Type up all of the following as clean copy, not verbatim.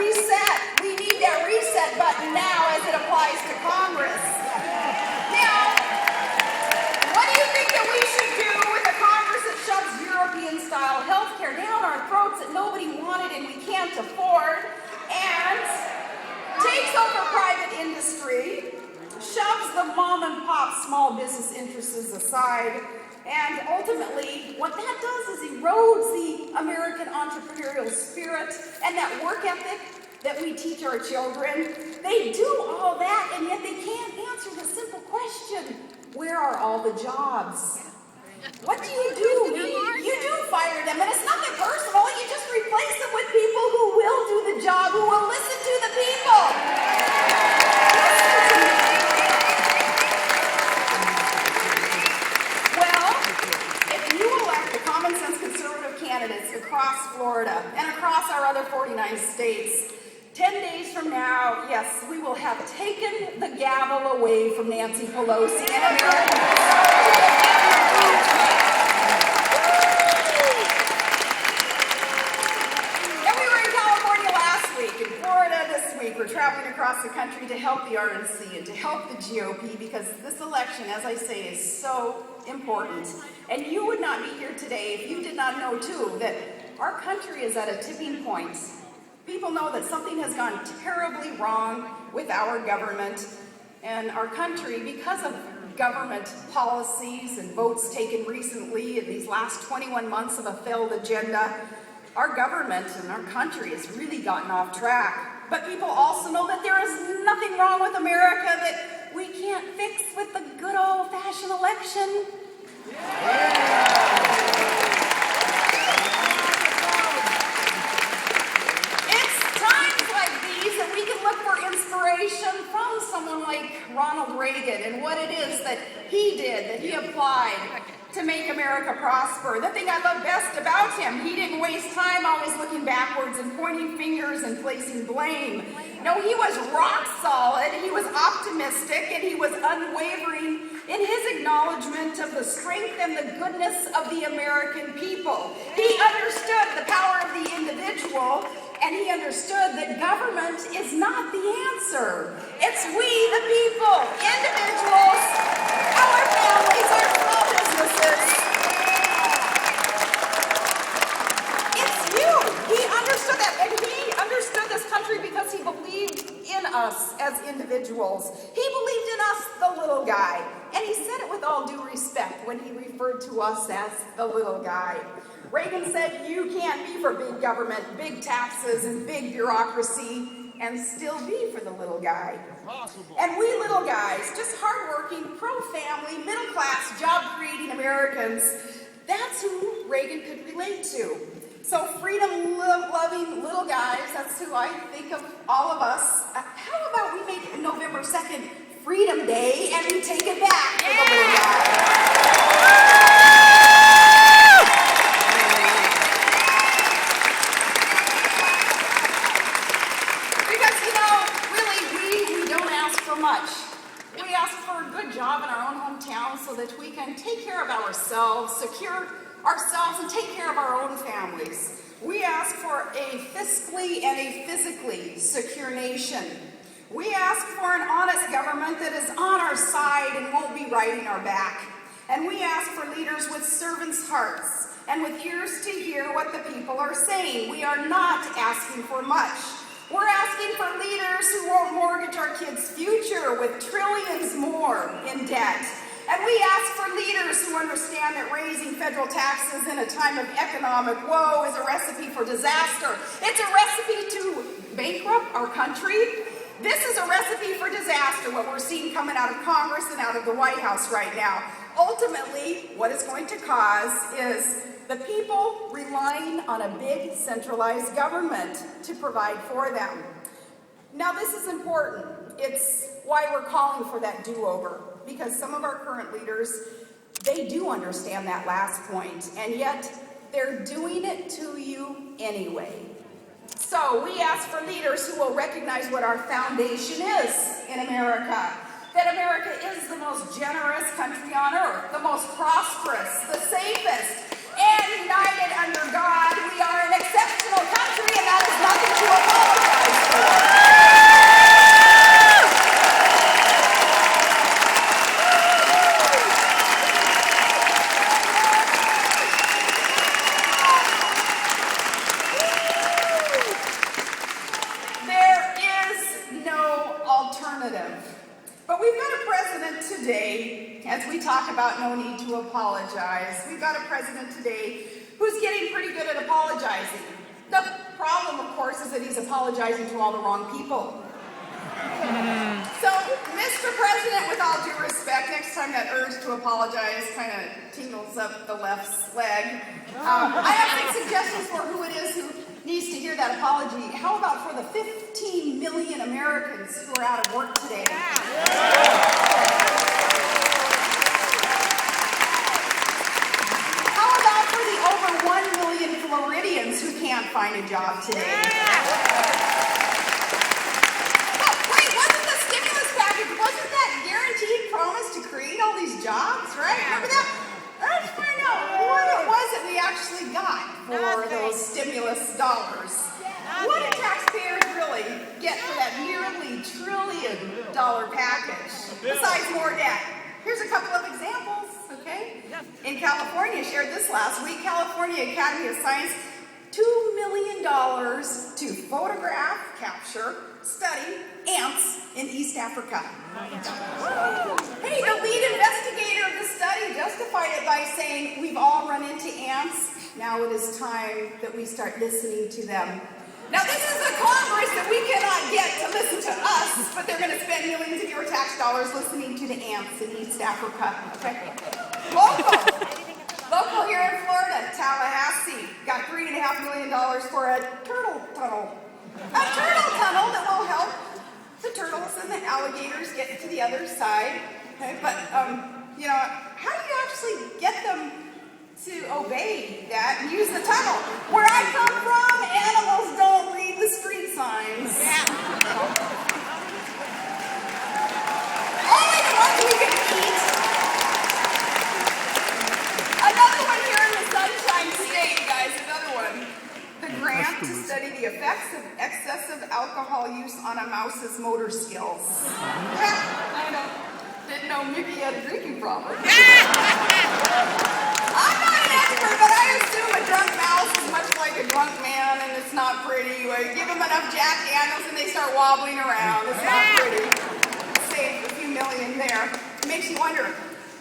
reset. We need that reset button now as it applies to Congress. Now, what do you think that we should do with a Congress that shoves European-style health care down our throats that nobody wanted and we can't afford, and takes over private industry, shoves the mom and pop small business interests aside, and ultimately what that does is erodes the American entrepreneurial spirit and that work ethic that we teach our children. They do all that, and yet they can't answer the simple question, where are all the jobs? What do? You do fire them, and it's nothing personal. You just replace them with people who will do the job, who will listen to the people. Well, if you elect the common sense conservative candidates across Florida and across our other 49 states, 10 days from now, yes, we will have taken the gavel away from Nancy Pelosi and American. And we were in California last week, in Florida this week. We're traveling across the country to help the RNC and to help the GOP because this election, as I say, is so important. And you would not be here today if you did not know, too, that our country is at a tipping point. People know that something has gone terribly wrong with our government and our country because of government policies and votes taken recently in these last 21 months of a failed agenda. Our government and our country has really gotten off track. But people also know that there is nothing wrong with America that we can't fix with the good old-fashioned election. Inspiration from someone like Ronald Reagan and what it is that he did, that he applied to make America prosper. The thing I love best about him, he didn't waste time always looking backwards and pointing fingers and placing blame. No, he was rock solid, he was optimistic, and he was unwavering in his acknowledgement of the strength and the goodness of the American people. He understood the power of the individual, and he understood that government is not the answer. It's we, the people, individuals, our families, our small businesses. It's you. He understood that, and he understood this country because he believed in us as individuals. He believed in us, the little guy. And he said it with all due respect when he referred to us as the little guy. Reagan said you can't be for big government, big taxes, and big bureaucracy, and still be for the little guy. Impossible. And we little guys, just hardworking, pro-family, middle-class, job-creating Americans, that's who Reagan could relate to. So freedom-loving little guys, that's who I think of all of us. How about we make November 2nd Freedom Day and we take it back for the little guy? We ask for a good job in our own hometown so that we can take care of ourselves, secure ourselves, and take care of our own families. We ask for a fiscally and a physically secure nation. We ask for an honest government that is on our side and won't be riding our back. And we ask for leaders with servants' hearts and with ears to hear what the people are saying. We are not asking for much. We're asking for leaders who won't mortgage our kids' future with trillions more in debt. And we ask for leaders who understand that raising federal taxes in a time of economic woe is a recipe for disaster. It's a recipe to bankrupt our country. This is a recipe for disaster, what we're seeing coming out of Congress and out of the White House right now. Ultimately, what it's going to cause is the people relying on a big centralized government to provide for them. Now, this is important. It's why we're calling for that do-over, because some of our current leaders, they do understand that last point, and yet they're doing it to you anyway. So we ask for leaders who will recognize what our foundation is in America, that America is the most generous country on earth, the most prosperous, the safest, and united under God. We are an exceptional country, and that is nothing to apologize we talk about no need to apologize. We've got a president today who's getting pretty good at apologizing. The problem, of course, is that he's apologizing to all the wrong people. So, Mr. President, with all due respect, next time that urge to apologize kind of tingles up the left's leg, I have some suggestions for who it is who needs to hear that apology. How about for the 15 million Americans who are out of work today? How about for the over 1 million Floridians who can't find a job today? Promise to create all these jobs, right? Remember that? Let's find out what it was that we actually got for those stimulus dollars. What did taxpayers really get for that nearly $1 trillion package, besides more debt? Here's a couple of examples, okay? In California, shared this last week, California Academy of Science, $2 million to photograph, capture, study ants in East Africa. Hey, the lead investigator of the study justified it by saying, we've all run into ants. Now it is time that we start listening to them. Now this is a Congress that we cannot get to listen to us, but they're going to spend millions of your tax dollars listening to the ants in East Africa. Okay? Local here in Florida, Tallahassee, got $3.5 million for a turtle tunnel. A turtle tunnel that will help the turtles and the alligators get to the other side. Okay, but, you know, how do you actually get them to obey that and use the tunnel? Where I come from, animals don't read the street signs. Only the ones we can eat. Another one here in the Sunshine State, guys, another one. The grant to study the effects of excessive alcohol use on a mouse's motor skills. I didn't know Mickey had a drinking problem. I'm not an expert, but I assume a drunk mouse is much like a drunk man, and it's not pretty. Like, give them enough Jack Daniels and they start wobbling around. It's not pretty. Save a few million there. It makes you wonder,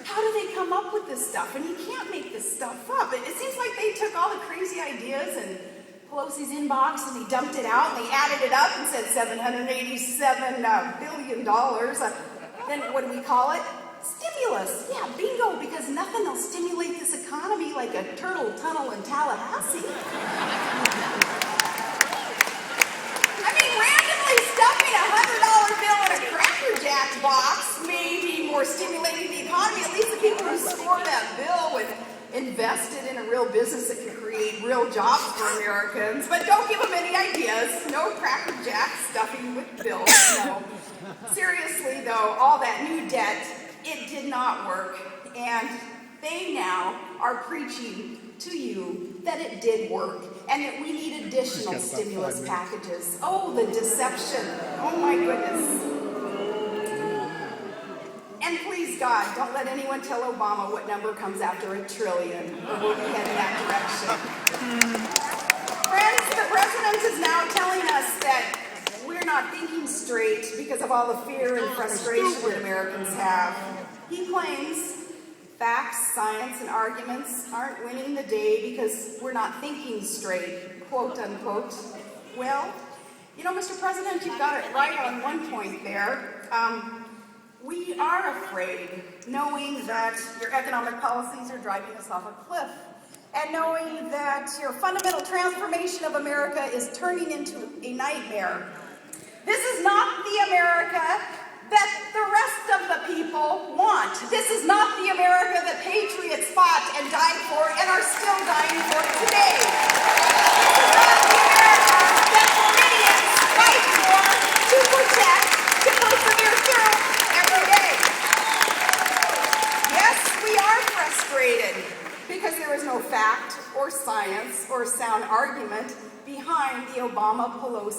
how do they come up with this stuff? And you can't make this stuff up. It seems like they took all the crazy ideas and Pelosi's inbox and they dumped it out and they added it up and said $787 billion. Then what do we call it? Stimulus. Yeah, bingo, because nothing will stimulate this economy like a turtle tunnel in Tallahassee. I mean, randomly stuffing $100 bill in a Cracker Jack box may be more stimulating the economy. At least the people who scored that bill would invested in a real business that can create real jobs for Americans. But don't give them any ideas. No Cracker Jack stuffing with bills. No. Seriously, though, all that new debt, it did not work. And they now are preaching to you that it did work and that we need additional stimulus packages. Oh, the deception. Oh, my goodness. And please, God, don't let anyone tell Obama what number comes after $1 trillion, or we'll be heading that direction. Friends, the president is now telling us that we're not thinking straight because of all the fear and frustration that Americans have. He claims facts, science, and arguments aren't winning the day because we're not thinking straight, quote unquote. Well, you know, Mr. President, you've got it right on one point there. We are afraid, knowing that your economic policies are driving us off a cliff, and knowing that your fundamental transformation of America is turning into a nightmare. This is not the America that the rest of the people want. This is not the America that patriots fought and died for and are still dying for today. This is not the America that Floridians fight for, to protect, to persevere through every day. Yes, we are frustrated because there is no fact or science or sound argument behind the Obama-Pelosi